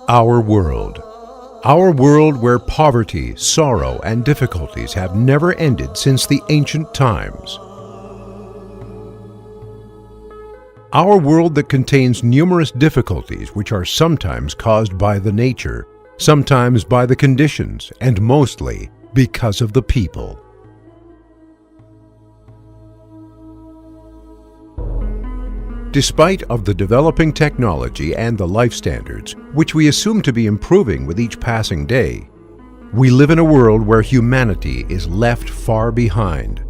Our world. Our world where poverty, sorrow, and difficulties have never ended since the ancient times. Our world that contains numerous difficulties which are sometimes caused by the nature, sometimes by the conditions, and mostly because of the people. Despite of the developing technology and the life standards, which we assume to be improving with each passing day, we live in a world where humanity is left far behind.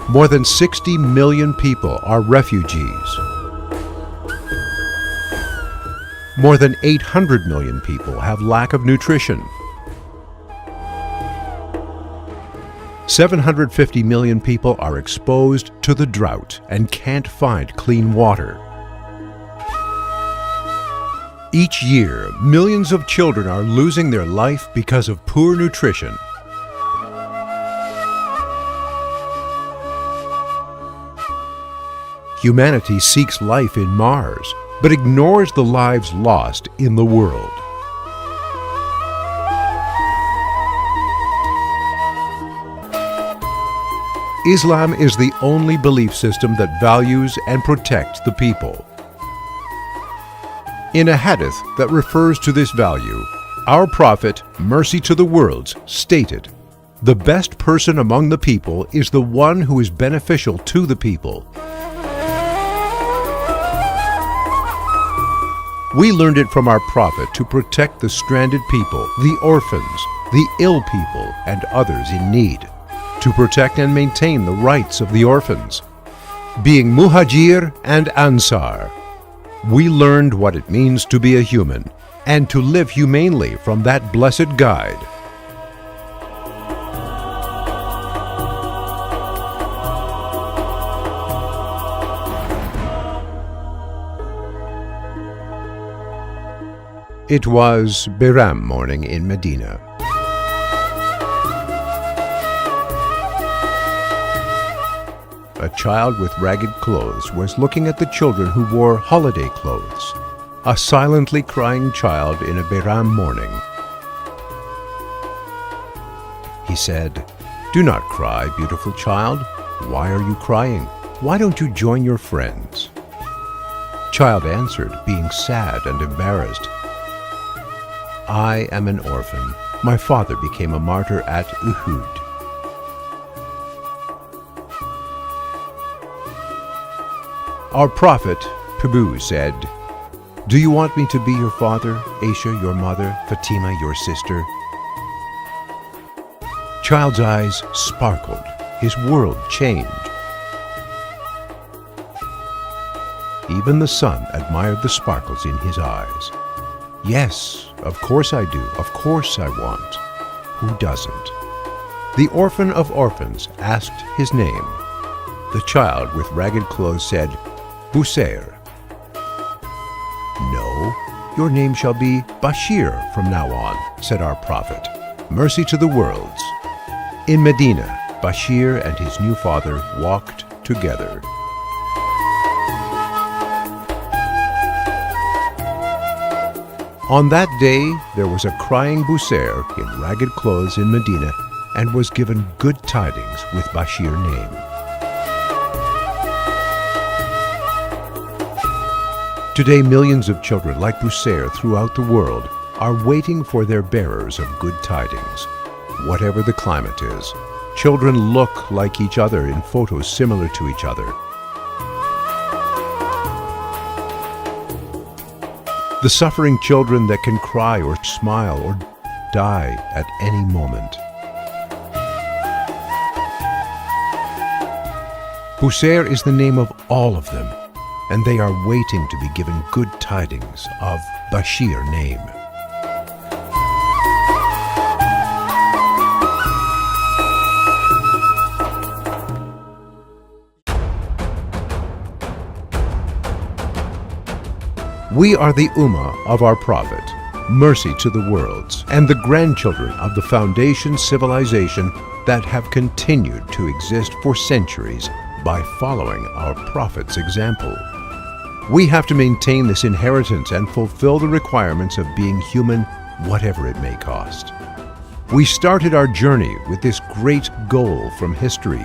More than 60 million people are refugees. More than 800 million people have lack of nutrition. 750 million people are exposed to the drought and can't find clean water. Each year, millions of children are losing their life because of poor nutrition. Humanity seeks life in Mars, but ignores the lives lost in the world. Islam is the only belief system that values and protects the people. In a hadith that refers to this value, our Prophet, mercy to the worlds, stated, "The best person among the people is the one who is beneficial to the people." We learned it from our Prophet to protect the stranded people, the orphans, the ill people, and others in need, to protect and maintain the rights of the orphans. Being Muhajir and Ansar, we learned what it means to be a human and to live humanely from that blessed guide. It was Bayram morning in Medina. A child with ragged clothes was looking at the children who wore holiday clothes. A silently crying child in a Bayram morning. He said, "Do not cry, beautiful child. Why are you crying? Why don't you join your friends?" Child answered, being sad and embarrassed, "I am an orphan. My father became a martyr at Uhud." Our Prophet, Prabhu, said, "Do you want me to be your father, Aisha your mother, Fatima your sister?" Child's eyes sparkled. His world changed. Even the sun admired the sparkles in his eyes. "Yes, of course I do. Of course I want. Who doesn't?" The orphan of orphans asked his name. The child with ragged clothes said, "Busair." "No, your name shall be Beşir from now on," said our Prophet. Mercy to the worlds. In Medina, Beşir and his new father walked together. On that day, there was a crying Busair in ragged clothes in Medina and was given good tidings with Beşir name. Today, millions of children like Busair throughout the world are waiting for their bearers of good tidings. Whatever the climate is, children look like each other in photos similar to each other. The suffering children that can cry or smile or die at any moment. Busair is the name of all of them, and they are waiting to be given good tidings of Beşir name. We are the Ummah of our Prophet, mercy to the worlds, and the grandchildren of the foundation civilization that have continued to exist for centuries by following our Prophet's example. We have to maintain this inheritance and fulfill the requirements of being human, whatever it may cost. We started our journey with this great goal from history.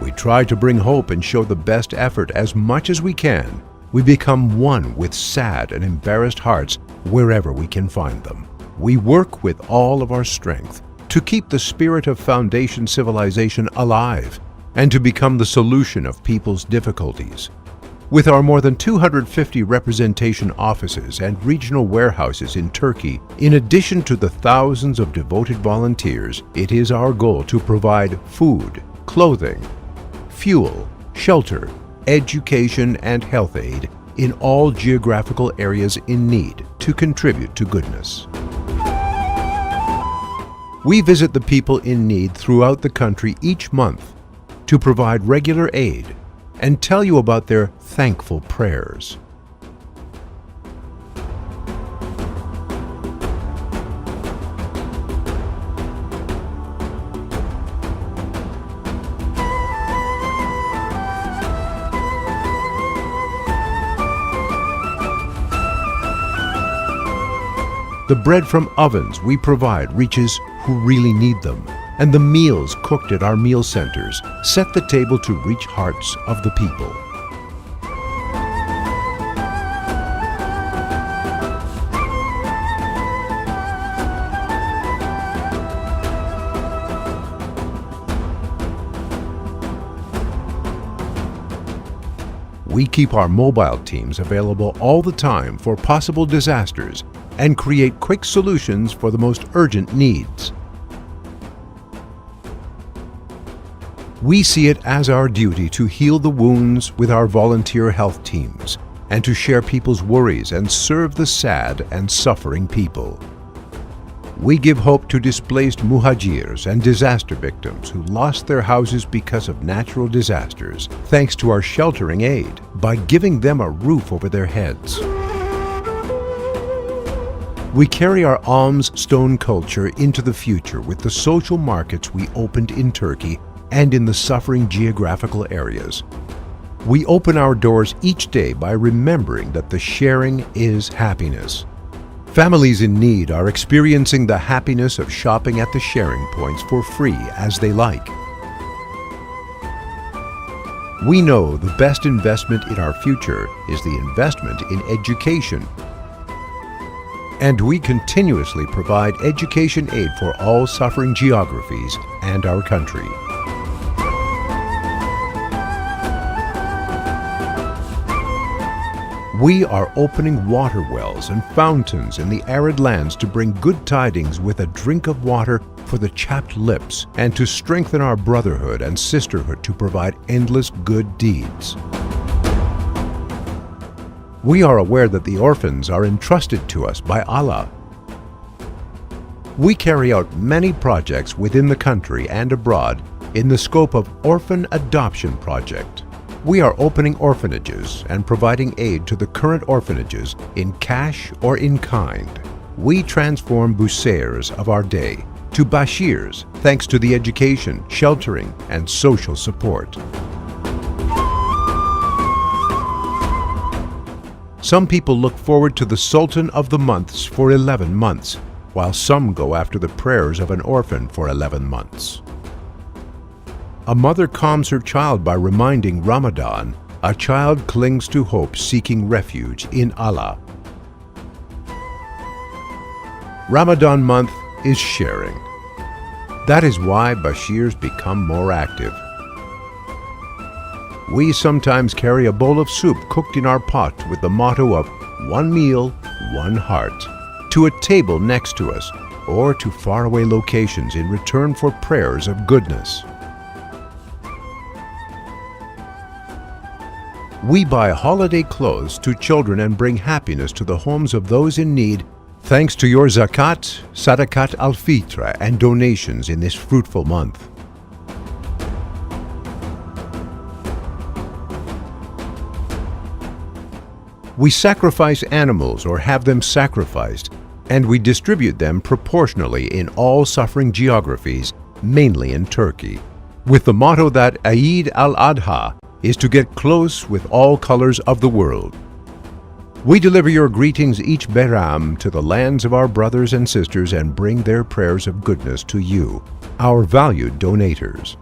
We try to bring hope and show the best effort as much as we can. We become one with sad and embarrassed hearts wherever we can find them. We work with all of our strength to keep the spirit of foundation civilization alive and to become the solution of people's difficulties. With our more than 250 representation offices and regional warehouses in Turkey, in addition to the thousands of devoted volunteers, it is our goal to provide food, clothing, fuel, shelter, education, and health aid in all geographical areas in need to contribute to goodness. We visit the people in need throughout the country each month to provide regular aid and tell you about their thankful prayers. The bread from ovens we provide reaches who really need them, and the meals cooked at our meal centers set the table to reach hearts of the people. We keep our mobile teams available all the time for possible disasters and create quick solutions for the most urgent needs. We see it as our duty to heal the wounds with our volunteer health teams and to share people's worries and serve the sad and suffering people. We give hope to displaced muhajirs and disaster victims who lost their houses because of natural disasters, thanks to our sheltering aid, by giving them a roof over their heads. We carry our alms stone culture into the future with the social markets we opened in Turkey and in the suffering geographical areas. We open our doors each day by remembering that the sharing is happiness. Families in need are experiencing the happiness of shopping at the sharing points for free as they like. We know the best investment in our future is the investment in education. And we continuously provide education aid for all suffering geographies and our country. We are opening water wells and fountains in the arid lands to bring good tidings with a drink of water for the chapped lips and to strengthen our brotherhood and sisterhood to provide endless good deeds. We are aware that the orphans are entrusted to us by Allah. We carry out many projects within the country and abroad in the scope of Orphan Adoption Project. We are opening orphanages and providing aid to the current orphanages in cash or in kind. We transform Busairs of our day to Bashirs thanks to the education, sheltering, and social support. Some people look forward to the Sultan of the Months for 11 months, while some go after the prayers of an orphan for 11 months. A mother calms her child by reminding Ramadan, a child clings to hope seeking refuge in Allah. Ramadan month is sharing. That is why Bashirs become more active. We sometimes carry a bowl of soup cooked in our pot with the motto of one meal, one heart, to a table next to us or to faraway locations in return for prayers of goodness. We buy holiday clothes to children and bring happiness to the homes of those in need thanks to your zakat, sadakat al-fitra, and donations in this fruitful month. We sacrifice animals or have them sacrificed, and we distribute them proportionally in all suffering geographies mainly in Turkey, with the motto that Eid al-Adha is to get close with all colors of the world. We deliver your greetings each Bayram to the lands of our brothers and sisters and bring their prayers of goodness to you, our valued donators.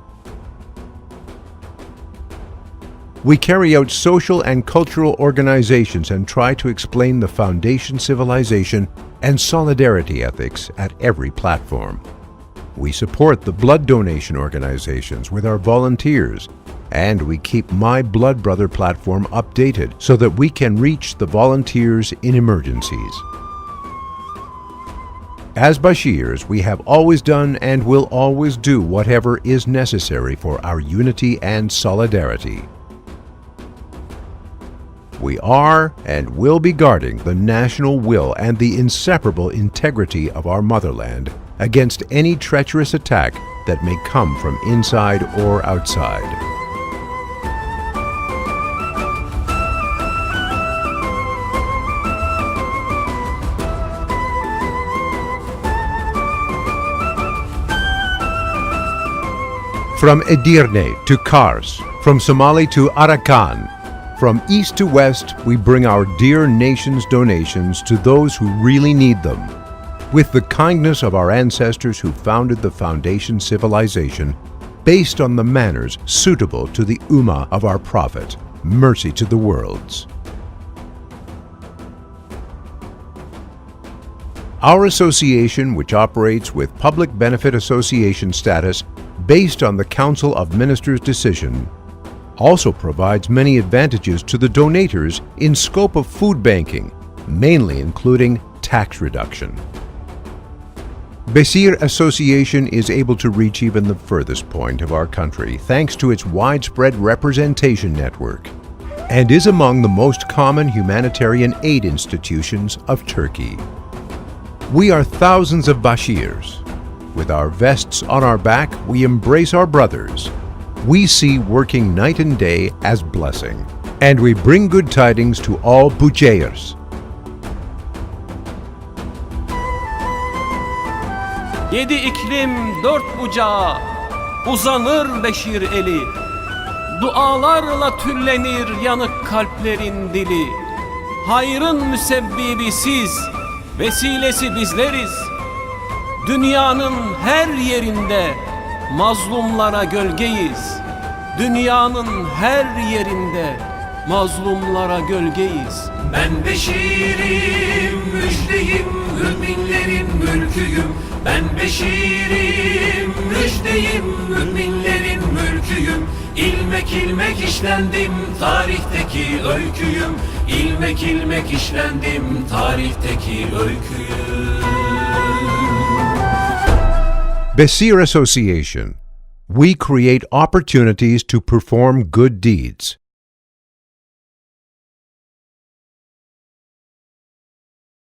We carry out social and cultural organizations and try to explain the foundation civilization and solidarity ethics at every platform. We support the blood donation organizations with our volunteers, and we keep My Blood Brother platform updated so that we can reach the volunteers in emergencies. As Beshirs, we have always done and will always do whatever is necessary for our unity and solidarity. We are and will be guarding the national will and the inseparable integrity of our motherland against any treacherous attack that may come from inside or outside. From Edirne to Kars, from Somali to Arakan, from east to west, we bring our dear nation's donations to those who really need them. With the kindness of our ancestors who founded the foundation civilization, based on the manners suitable to the Ummah of our Prophet, mercy to the worlds. Our association, which operates with public benefit association status based on the Council of Ministers' decision, also provides many advantages to the donators in scope of food banking, mainly including tax reduction. Beşir Association is able to reach even the furthest point of our country thanks to its widespread representation network, and is among the most common humanitarian aid institutions of Turkey. We are thousands of Beshirs. With our vests on our back, we embrace our brothers. We see working night and day as blessing, and we bring good tidings to all Bucayers. Yedi iklim dört bucağa uzanır Beşir eli. Dualarla tüllenir yanık kalplerin dili. Hayrın müsebbibi siz, vesilesi bizleriz. Dünyanın her yerinde mazlumlara gölgeyiz. Dünyanın her yerinde mazlumlara gölgeyiz. Ben Beşir'im, müjdeyim, müminlerin mülküyüm. Ben Beşir'im, müjdeyim, müminlerin mülküyüm. İlmek ilmek işlendim, tarihteki öyküyüm. İlmek ilmek işlendim, tarihteki öyküyüm. Beşir Association. We create opportunities to perform good deeds.